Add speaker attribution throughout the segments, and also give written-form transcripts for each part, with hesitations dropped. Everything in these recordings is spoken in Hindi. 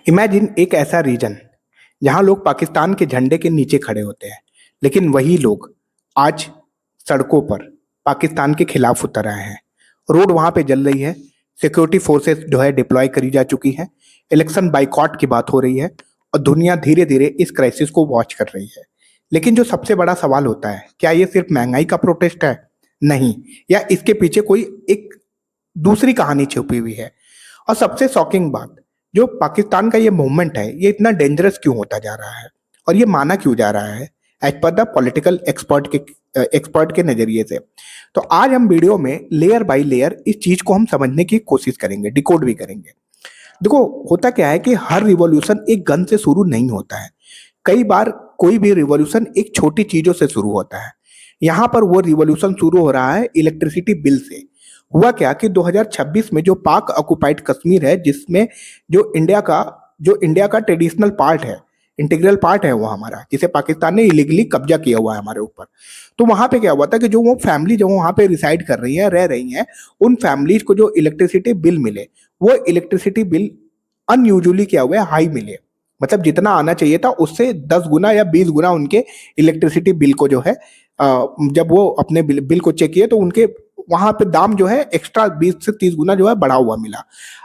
Speaker 1: इमेजिन एक ऐसा रीजन जहां लोग पाकिस्तान के झंडे के नीचे खड़े होते हैं, लेकिन वही लोग आज सड़कों पर पाकिस्तान के खिलाफ उतर आए हैं। रोड वहां पे जल रही है, सिक्योरिटी फोर्सेस जो है डिप्लॉय करी जा चुकी है, इलेक्शन बाइकॉट की बात हो रही है और दुनिया धीरे धीरे इस क्राइसिस को वॉच कर रही है। लेकिन जो सबसे बड़ा सवाल होता है, क्या ये सिर्फ महंगाई का प्रोटेस्ट है? नहीं, या इसके पीछे कोई एक दूसरी कहानी छुपी हुई है? और सबसे शॉकिंग बात, जो पाकिस्तान का ये मूवमेंट है, ये इतना डेंजरस क्यों होता जा रहा है और ये माना क्यों जा रहा है as per the political expert के नजरिए से। तो आज हम वीडियो में लेयर बाय लेयर इस चीज को हम समझने की कोशिश करेंगे, डिकोड भी करेंगे। देखो, होता क्या है कि हर रिवॉल्यूशन एक गन से शुरू नहीं होता है। कई बार कोई भी रिवॉल्यूशन एक छोटी चीजों से शुरू होता है। यहाँ पर वो रिवॉल्यूशन शुरू हो रहा है इलेक्ट्रिसिटी बिल से। हुआ क्या कि 2026 में जो पाक ऑक्युपाइड कश्मीर है, जिसमें जो इंडिया का ट्रेडिशनल पार्ट है, इंटीग्रल पार्ट है वो हमारा, जिसे पाकिस्तान ने इलीगली कब्जा किया हुआ है हमारे ऊपर। तो वहां पे क्या हुआ था कि जो वो फैमिली जो वहां पे रिसाइड कर रही है, रह रही हैं, उन फैमिलीज को जो इलेक्ट्रिसिटी बिल मिले, वो इलेक्ट्रिसिटी बिल अनयूजुअली क्या हुआ है, हाई मिले। मतलब जितना आना चाहिए था उससे 10 गुना या 20 गुना उनके इलेक्ट्रिसिटी बिल को जो है, जब वो अपने बिल को चेक किए तो उनके वहां पे दाम जो है एक्स्ट्रा 20 से 30 गुना जो है बढ़ा हुआ मिला।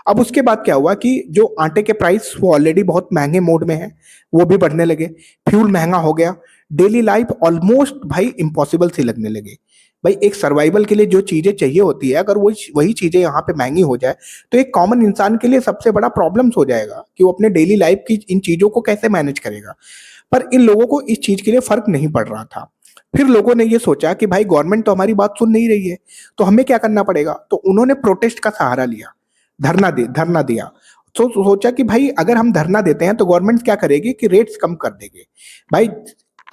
Speaker 1: अब उसके बाद क्या हुआ कि जो आटे के प्राइस वो ऑलरेडी बहुत महंगे मोड में है, वो भी बढ़ने लगे। फ्यूल महंगा हो गया। डेली लाइफ ऑलमोस्ट भाई इम्पॉसिबल सी लगने लगी। भाई एक सर्वाइवल के लिए जो चीजें चाहिए होती है, अगर वो वही चीजें यहाँ पे महंगी हो जाए तो एक कॉमन इंसान के लिए सबसे बड़ा प्रॉब्लम्स हो जाएगा कि वो अपने डेली लाइफ की इन चीजों को कैसे मैनेज करेगा। पर इन लोगों को इस चीज के लिए फर्क नहीं पड़ रहा था। फिर लोगों ने ये सोचा कि भाई गवर्नमेंट तो हमारी बात सुन नहीं रही है, तो हमें क्या करना पड़ेगा। तो उन्होंने प्रोटेस्ट का सहारा लिया, धरना दिया। तो सोचा कि भाई अगर हम धरना देते हैं तो गवर्नमेंट क्या करेगी कि रेट्स कम कर देगी। भाई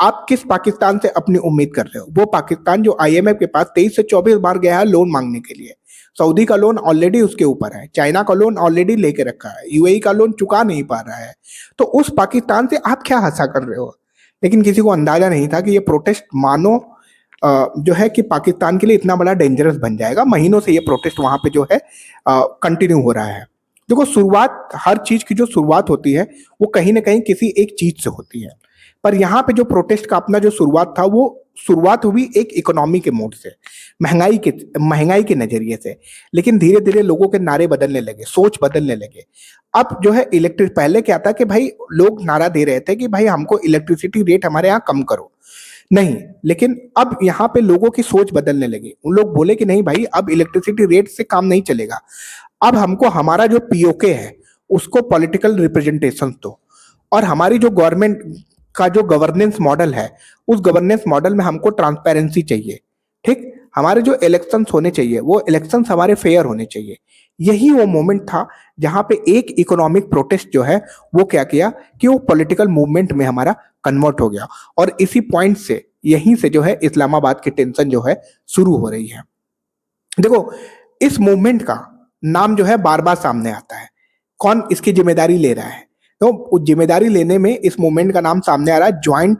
Speaker 1: आप किस पाकिस्तान से अपनी उम्मीद कर रहे हो? वो पाकिस्तान जो आईएमएफ के पास 23 से 24 बार गया है लोन मांगने के लिए। सऊदी का लोन ऑलरेडी उसके ऊपर है, चाइना का लोन ऑलरेडी लेके रखा है, यूएई का लोन चुका नहीं पा रहा है। तो उस पाकिस्तान से आप क्या आशा कर रहे हो? लेकिन किसी को अंदाजा नहीं था कि ये प्रोटेस्ट मानो जो है कि पाकिस्तान के लिए इतना बड़ा डेंजरस बन जाएगा। महीनों से ये प्रोटेस्ट वहां पे जो है कंटिन्यू हो रहा है। देखो, शुरुआत, हर चीज की जो शुरुआत होती है वो कहीं ना कहीं किसी एक चीज से होती है। पर यहाँ पे जो प्रोटेस्ट का अपना जो शुरुआत था, वो शुरुआत हुई एक इकोनॉमी के मोड से, महंगाई के नजरिए से। लेकिन धीरे धीरे लोगों के नारे बदलने लगे, सोच बदलने लगे। अब जो है इलेक्ट्रिक, पहले क्या था कि भाई लोग नारा दे रहे थे कि भाई हमको इलेक्ट्रिसिटी रेट हमारे यहाँ कम करो, नहीं। लेकिन अब यहाँ पे लोगों की सोच बदलने लगी। उन लोग बोले कि नहीं भाई, अब इलेक्ट्रिसिटी रेट से काम नहीं चलेगा। अब हमको हमारा जो पीओके है उसको पॉलिटिकल रिप्रेजेंटेशन दो, और हमारी जो गवर्नमेंट का जो गवर्नेंस मॉडल है, उस गवर्नेंस मॉडल में हमको ट्रांसपेरेंसी चाहिए। ठीक, हमारे जो इलेक्शंस होने चाहिए वो इलेक्शंस हमारे फेयर होने चाहिए। यही वो मोमेंट था जहां पे एक इकोनॉमिक प्रोटेस्ट जो है वो क्या किया कि वो पॉलिटिकल मूवमेंट में हमारा कन्वर्ट हो गया। और इसी पॉइंट से, यहीं से जो है इस्लामाबाद की टेंशन जो है शुरू हो रही है। देखो, इस मूवमेंट का नाम जो है बार बार सामने आता है। कौन इसकी जिम्मेदारी ले रहा है? तो उस जिम्मेदारी लेने में इस मूवमेंट का नाम सामने आ रहा है ज्वाइंट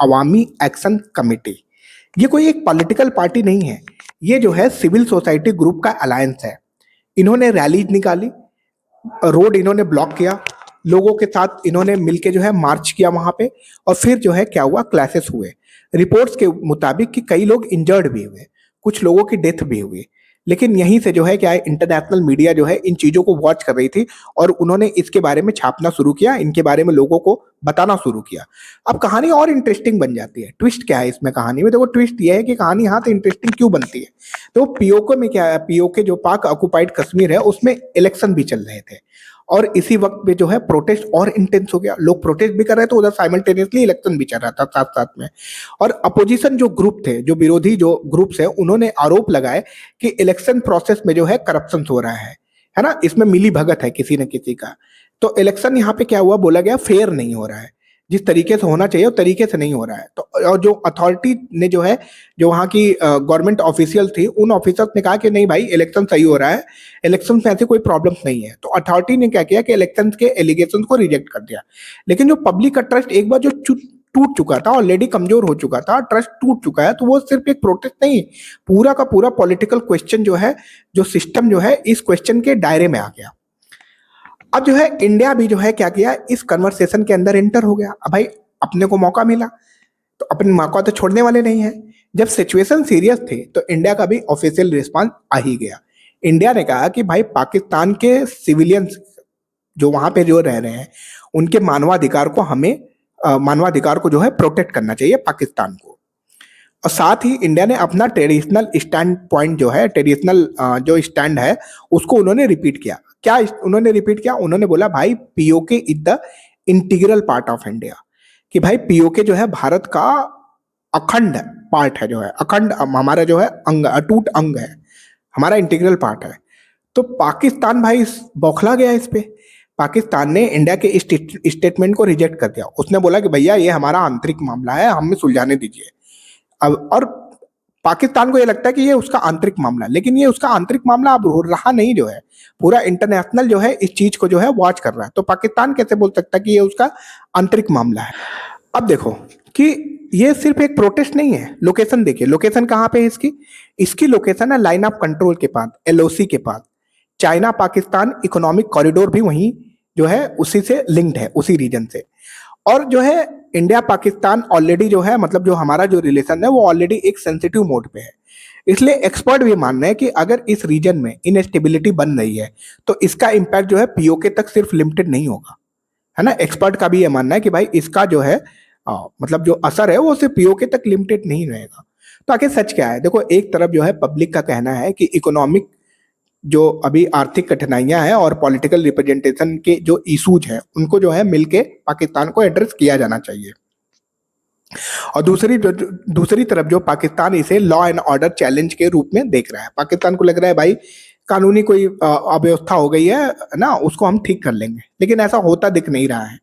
Speaker 1: अवामी एक्शन कमेटी। ये कोई एक पॉलिटिकल पार्टी नहीं है, ये जो है सिविल सोसाइटी ग्रुप का अलायंस है। इन्होंने रैलीज निकाली, रोड इन्होंने ब्लॉक किया, लोगों के साथ इन्होंने मिलके जो है मार्च किया वहां पे, और फिर जो है क्या हुआ, क्लैशेस हुए। रिपोर्ट्स के मुताबिक कि कई लोग इंजर्ड भी हुए, कुछ लोगों की डेथ भी हुई। लेकिन यहीं से जो है क्या है, इंटरनेशनल मीडिया जो है इन चीजों को वॉच कर रही थी और उन्होंने इसके बारे में छापना शुरू किया, इनके बारे में लोगों को बताना शुरू किया। अब कहानी और इंटरेस्टिंग बन जाती है। ट्विस्ट क्या है इसमें कहानी में? देखो, ट्विस्ट ये है कि कहानी यहाँ तो इंटरेस्टिंग क्यों बनती है। तो पीओके में क्या है, पीओके जो पाक ऑक्युपाइड कश्मीर है उसमें इलेक्शन भी चल रहे थे, और इसी वक्त पे जो है प्रोटेस्ट और इंटेंस हो गया। लोग प्रोटेस्ट भी कर रहे थे, उधर साइमल्टेनियसली इलेक्शन भी चल रहा था साथ साथ में। और अपोजिशन जो ग्रुप थे, जो विरोधी जो ग्रुप्स है, उन्होंने आरोप लगाए कि इलेक्शन प्रोसेस में जो है करप्शन हो रहा है ना, इसमें मिली भगत है किसी न किसी का। तो इलेक्शन यहाँ पे क्या हुआ, बोला गया फेयर नहीं हो रहा है, जिस तरीके से होना चाहिए उस तरीके से नहीं हो रहा है। तो और जो अथॉरिटी ने जो है, जो वहाँ की गवर्नमेंट ऑफिशियल थी, उन ऑफिसर्स ने कहा कि नहीं भाई, इलेक्शन सही हो रहा है, इलेक्शन में ऐसे कोई प्रॉब्लम नहीं है। तो अथॉरिटी ने क्या किया कि इलेक्शन के एलिगेशन को रिजेक्ट कर दिया। लेकिन जो पब्लिक का ट्रस्ट एक बार जो टूट चुका था, ऑलरेडी कमजोर हो चुका था, ट्रस्ट टूट चुका है, तो वो सिर्फ एक प्रोटेस्ट नहीं, पूरा का पूरा पॉलिटिकल क्वेश्चन जो है, जो सिस्टम जो है, इस क्वेश्चन के दायरे में आ गया। अब जो है इंडिया भी जो है क्या किया, इस कन्वर्सेशन के अंदर एंटर हो गया। अब भाई अपने को मौका मिला तो अपने मौका तो छोड़ने वाले नहीं है। जब सिचुएशन सीरियस थी तो इंडिया का भी ऑफिशियल रिस्पांस आ ही गया। इंडिया ने कहा कि भाई पाकिस्तान के सिविलियंस जो वहां पे जो रह रहे हैं उनके मानवाधिकार को हमें मानवाधिकार को जो है प्रोटेक्ट करना चाहिए पाकिस्तान को। और साथ ही इंडिया ने अपना ट्रेडिशनल स्टैंड पॉइंट जो है, ट्रेडिशनल जो स्टैंड है उसको उन्होंने रिपीट किया। क्या उन्होंने रिपीट किया? उन्होंने बोला भाई PoK is the integral part of India, कि भाई पीओके जो है भारत का अखंड पार्ट है, जो है अखंड हमारा जो है अंग, अटूट अंग है, हमारा इंटीग्रल पार्ट है। तो पाकिस्तान भाई बौखला गया इस पे। पाकिस्तान ने इंडिया के इस स्टेटमेंट को रिजेक्ट कर दिया। उसने बोला कि भैया ये हमारा आंतरिक मामला है, हमें सुलझाने दीजिए। अब और पाकिस्तान को ये लगता है कि ये उसका आंतरिक मामला, लेकिन ये उसका आंतरिक मामला अब रहा नहीं, जो है पूरा इंटरनेशनल जो है इस चीज को जो है वॉच कर रहा है। तो पाकिस्तान कैसे बोल सकता है कि ये उसका आंतरिक मामला है? अब देखो कि ये सिर्फ एक प्रोटेस्ट नहीं है। लोकेशन देखिए, लोकेशन कहाँ पे है इसकी? इसकी लोकेशन है लाइन ऑफ कंट्रोल के पास, एलओसी के पास। चाइना पाकिस्तान इकोनॉमिक कॉरिडोर भी वहीं जो है उसी से लिंक्ड है, उसी रीजन से। और जो है इंडिया पाकिस्तान ऑलरेडी जो है, मतलब जो हमारा जो रिलेशन है वो ऑलरेडी एक सेंसिटिव मोड पे है। इसलिए एक्सपर्ट भी मान रहे हैं कि अगर इस रीजन में इनस्टेबिलिटी बन रही है तो इसका इम्पैक्ट जो है पीओके तक सिर्फ लिमिटेड नहीं होगा, है ना। एक्सपर्ट का भी ये मानना है कि भाई इसका जो है मतलब जो असर है वो सिर्फ पीओके तक लिमिटेड नहीं रहेगा। तो आखिर सच क्या है? देखो, एक तरफ जो है पब्लिक का कहना है कि इकोनॉमिक जो अभी आर्थिक कठिनाइयां हैं और पॉलिटिकल रिप्रेजेंटेशन के जो इश्यूज हैं उनको जो है मिलके पाकिस्तान को एड्रेस किया जाना चाहिए। और दूसरी तरफ जो पाकिस्तान इसे लॉ एंड ऑर्डर चैलेंज के रूप में देख रहा है। पाकिस्तान को लग रहा है भाई कानूनी कोई अव्यवस्था हो गई है ना, उसको हम ठीक कर लेंगे, लेकिन ऐसा होता दिख नहीं रहा है।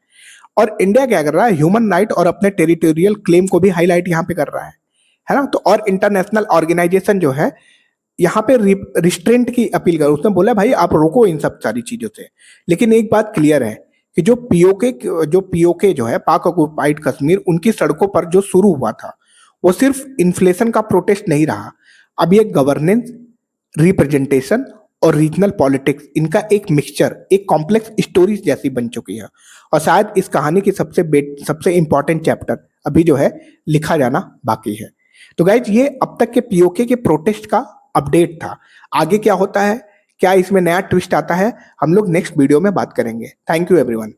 Speaker 1: और इंडिया क्या कर रहा है? ह्यूमन राइट और अपने टेरिटोरियल क्लेम को भी हाईलाइट यहाँ पे कर रहा है ना। तो और इंटरनेशनल ऑर्गेनाइजेशन जो है यहाँ पे रिस्ट्रेंट की अपील कर, उसने बोला भाई आप रोको इन सब सारी चीजों से। लेकिन एक बात क्लियर है कि जो पीओके जो है पाक ऑक्युपाइड कश्मीर, उनकी सड़कों पर जो शुरू हुआ था वो सिर्फ इन्फ्लेशन का प्रोटेस्ट नहीं रहा। अब ये गवर्नेंस, रिप्रेजेंटेशन और रीजनल पॉलिटिक्स, इनका एक मिक्सचर, एक कॉम्प्लेक्स स्टोरीज जैसी बन चुकी है। और शायद इस कहानी की सबसे इंपॉर्टेंट चैप्टर अभी जो है लिखा जाना बाकी है। तो गाइज, ये अब तक के पीओके के प्रोटेस्ट का अपडेट था। आगे क्या होता है, क्या इसमें नया ट्विस्ट आता है, हम लोग नेक्स्ट वीडियो में बात करेंगे। Thank you everyone.